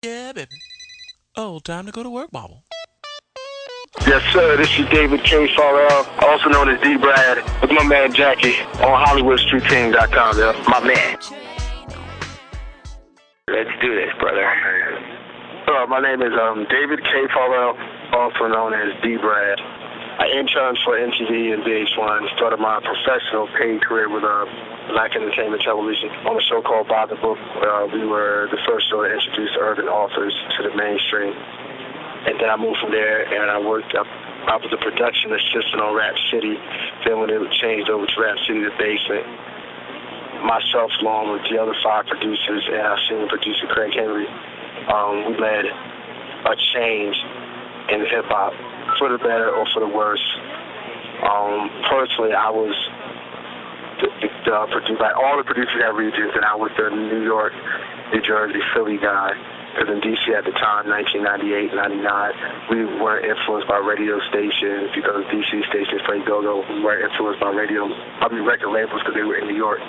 Yeah, baby. Oh, time to go to work, Bobble. Yes, sir. This is David K. Farrell, also known as D. Brad, with my man Jackie on HollywoodStreetTeam.com, yo. My man. Let's do this, brother. My name is David K. Farrell, also known as D. Brad. I interned for MTV and BET, started my professional paid career with Black Entertainment Television on a show called By the Book. We were the first show to introduce urban authors to the mainstream. And then I moved from there, and I was a production assistant on Rap City. Then when it changed over to Rap City, The Basement, myself, along with the other 5 producers, and our senior producer, Craig Henry, we led a change in hip-hop, for the better or for the worse. Personally, I was the producer, like all the producers had regions, and I was the New York, New Jersey, Philly guy. Because in D.C. at the time, 1998, 99, we weren't influenced by radio stations because D.C. stations played go-go. We weren't influenced by record labels because they were in New York.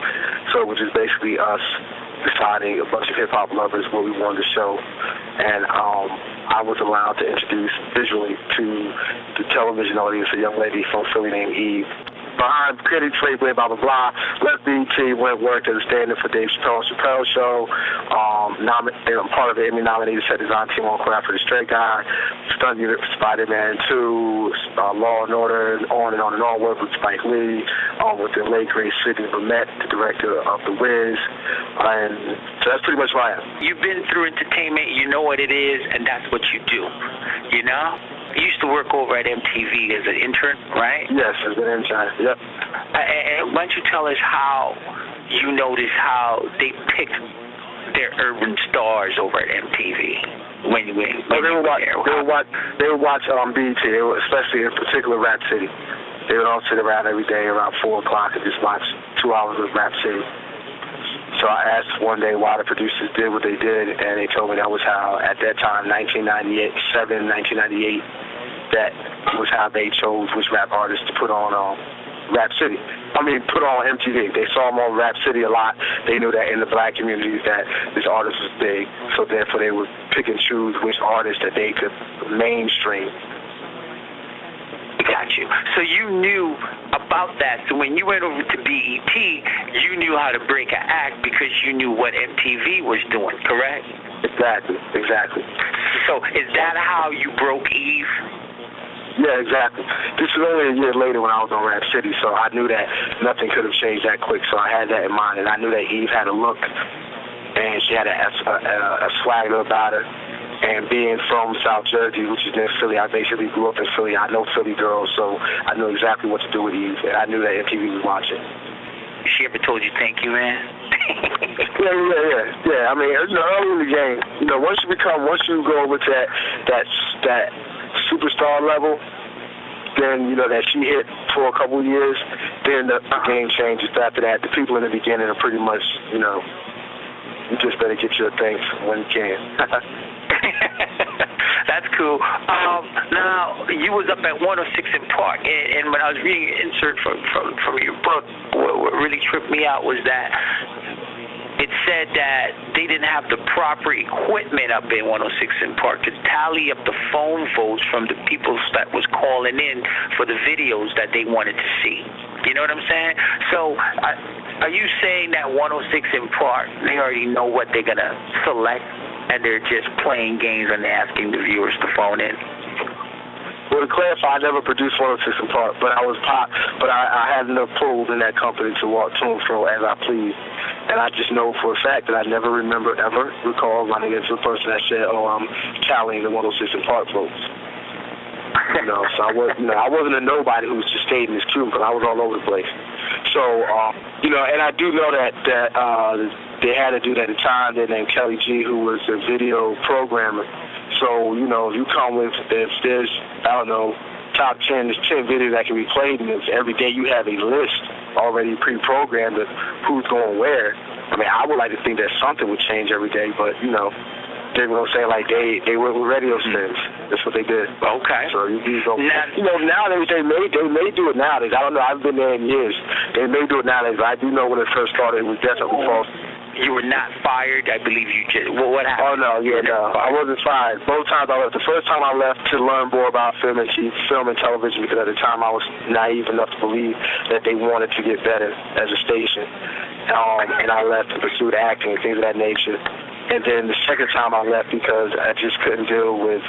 So it was just basically us deciding, a bunch of hip-hop lovers, what we wanted to show. And I was allowed to introduce visually to the television audience a young lady from Philly named Eve. Behind critics, Playboy, blah, blah, blah. Left BET, went work as a stand-in for Dave Chappelle's show. Part of the Emmy-nominated set design team on Cry for the Straight Guy. Stunt unit for Spider-Man 2, Law and Order, on and on and on. Worked with Spike Lee, with the late great Sidney Lumet, the director of The Wiz. And so that's pretty much who I am. You've been through entertainment, you know what it is, and that's what you do, you know? You used to work over at MTV as an intern, right? Yes, as an intern, yep. And why don't you tell us how you noticed how they picked their urban stars over at MTV when you were there? They would watch BET, especially in particular Rap City. They would all sit around every day around 4 o'clock and just watch 2 hours of Rap City. So I asked one day why the producers did what they did, and they told me that was how, at that time, 1998, that was how they chose which rap artists to put on Rap City. Put on MTV. They saw them on Rap City a lot. They knew that in the black communities that this artist was big, so therefore they would pick and choose which artists that they could mainstream. Got you. So you knew about that. So when you went over to BET, you knew how to break an act because you knew what MTV was doing, correct? Exactly. So is that how you broke Eve? Yeah, exactly. This was only a year later when I was on Rap City, so I knew that nothing could have changed that quick. So I had that in mind, and I knew that Eve had a look, and she had a swagger about her. And being from South Jersey, which is near Philly, I basically grew up in Philly. I know Philly girls, so I knew exactly what to do with Eve. And I knew that MTV was watching. She ever told you thank you, man? Yeah. Early in the game, once you go over to that superstar level, then that she hit for a couple of years, then the game changes. After that, the people in the beginning are pretty much, you just better get your thanks when you can. That's cool. Now, you was up at 106 in Park, and when I was reading an insert from your book, what really tripped me out was that it said that they didn't have the proper equipment up in 106 in Park to tally up the phone votes from the people that was calling in for the videos that they wanted to see. You know what I'm saying? So are you saying that 106 in Park, they already know what they're going to select, and they're just playing games and asking the viewers to phone in? Well, to clarify, I never produced 106 in Park, but I had enough pull in that company to walk to and fro as I pleased. And I just know for a fact that I never recall running into a person that said, I'm tallying the 106 in Park votes. So I wasn't a nobody who just stayed in his cubicle. I was all over the place. So, and I do know that they had a dude at the time they named Kelly G, who was a video programmer. So, if you come with, if there's, top 10 videos that can be played, and every day you have a list already pre-programmed of who's going where. I would like to think that something would change every day, but, they're going to say, like, they went with radio spins. That's what they did. Okay. So, nowadays, they may do it nowadays. I don't know. I haven't been there in years. They may do it nowadays, but I do know when it first started, it was definitely false. You were not fired. I believe you just. Well, what Oh, happened? no, I wasn't fired. Both times I left. The first time I left to learn more about film and television, because at the time I was naive enough to believe that they wanted to get better as a station. And I left to pursue the acting and things of that nature. And then the second time I left because I just couldn't deal with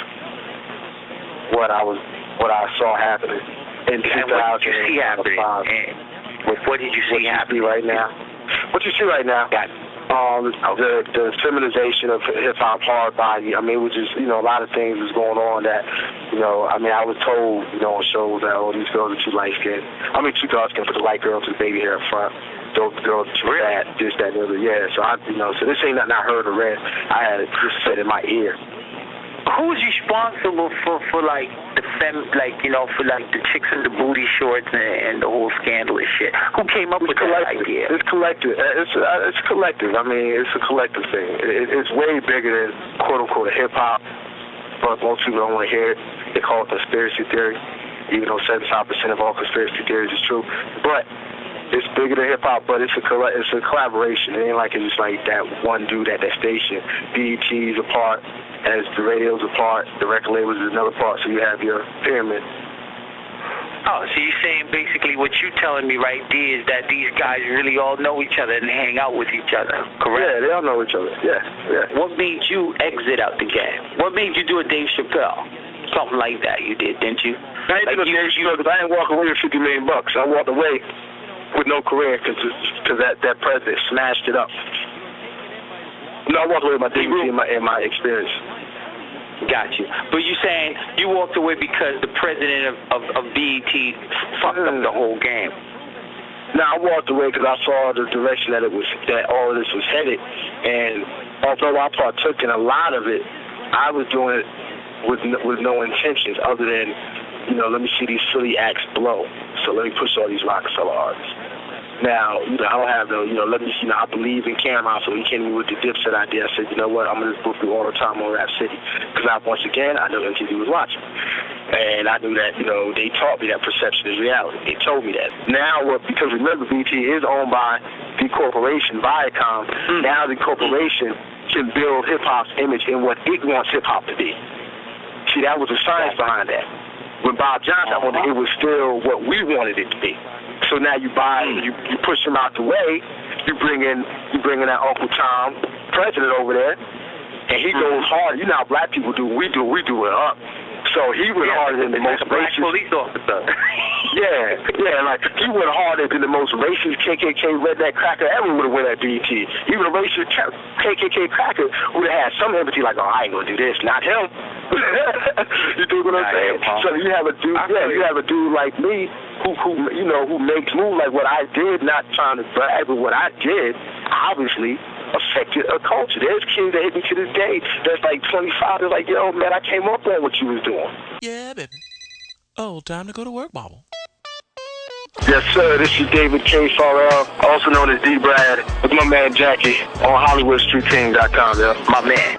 what I saw happening in 2005. And what did you see happening? What did you see happening right now? What you see right now? The feminization of hip hop, hard body. I mean, it was just, a lot of things was going on that, I was told, on shows that, these girls are too light skinned. I mean, too dark skinned for the light girls with baby hair up front. Those girls too fat, this, that, and the other. Yeah, so so this ain't nothing I heard or read. I had it just said in my ear. Who's responsible for like the for like the chicks in the booty shorts and the whole scandal and shit? Who came up with that idea? It's collective. It's collective. I mean, it's a collective thing. It's way bigger than quote unquote hip hop, but most people don't want to hear it. They call it conspiracy theory, even though 75% of all conspiracy theories is true. But it's bigger than hip hop, but it's a collaboration. It ain't like it's just like that one dude at that station. BET's a part, as the radio's a part, the record labels is another part. So you have your pyramid. Oh, so you're saying basically what you're telling me right there is that these guys really all know each other and hang out with each other, correct? Yeah, they all know each other. Yeah. What made you exit out the game? What made you do a Dave Chappelle? Something like that you did, didn't you? I didn't do a Dave Chappelle because I didn't walk away with $50 million. I walked away with no career because that president smashed it up. No, I walked away with my dignity and my experience. Got you. But you're saying you walked away because the president of BET fucked up the whole game. No, I walked away because I saw the direction that all of this was headed, and although I partook in a lot of it, I was doing it with no intentions other than, let me see these Philly acts blow. So let me push all these Rockefeller artists. Now, I don't have let me see, I believe in Cameron, so he came in with the Dipset idea. I said, you know what, I'm going to book you all the time on Rap City. Because once again, I know MTV was watching. And I knew that, they taught me that perception is reality. They told me that. Now, because remember, BT is owned by the corporation, Viacom. Now the corporation can build hip-hop's image in what it wants hip-hop to be. See, that was the science behind that. When Bob Johnson wanted it, was still what we wanted it to be. So now you push him out the way. You bring in that Uncle Tom president over there, and he goes hard. You know how black people do. We do it up. So he went harder than the most racist police officer. yeah, like he went harder than the most racist KKK redneck cracker ever would have went at BET. Even a racist KKK cracker would have had some empathy, like, I ain't gonna do this, not him. You do what I'm saying? So you have a dude like me who makes moves like what I did, not trying to brag, but what I did obviously affected a culture. There's kids that hit me to this day that's like 25. They're like, yo, man, I came up on what you was doing. Yeah, baby. Oh, time to go to work, Bobble. Yes, sir. This is David K. Farrell, also known as D. Brad, with my man Jackie on HollywoodStreetTeam.com, yo. My man.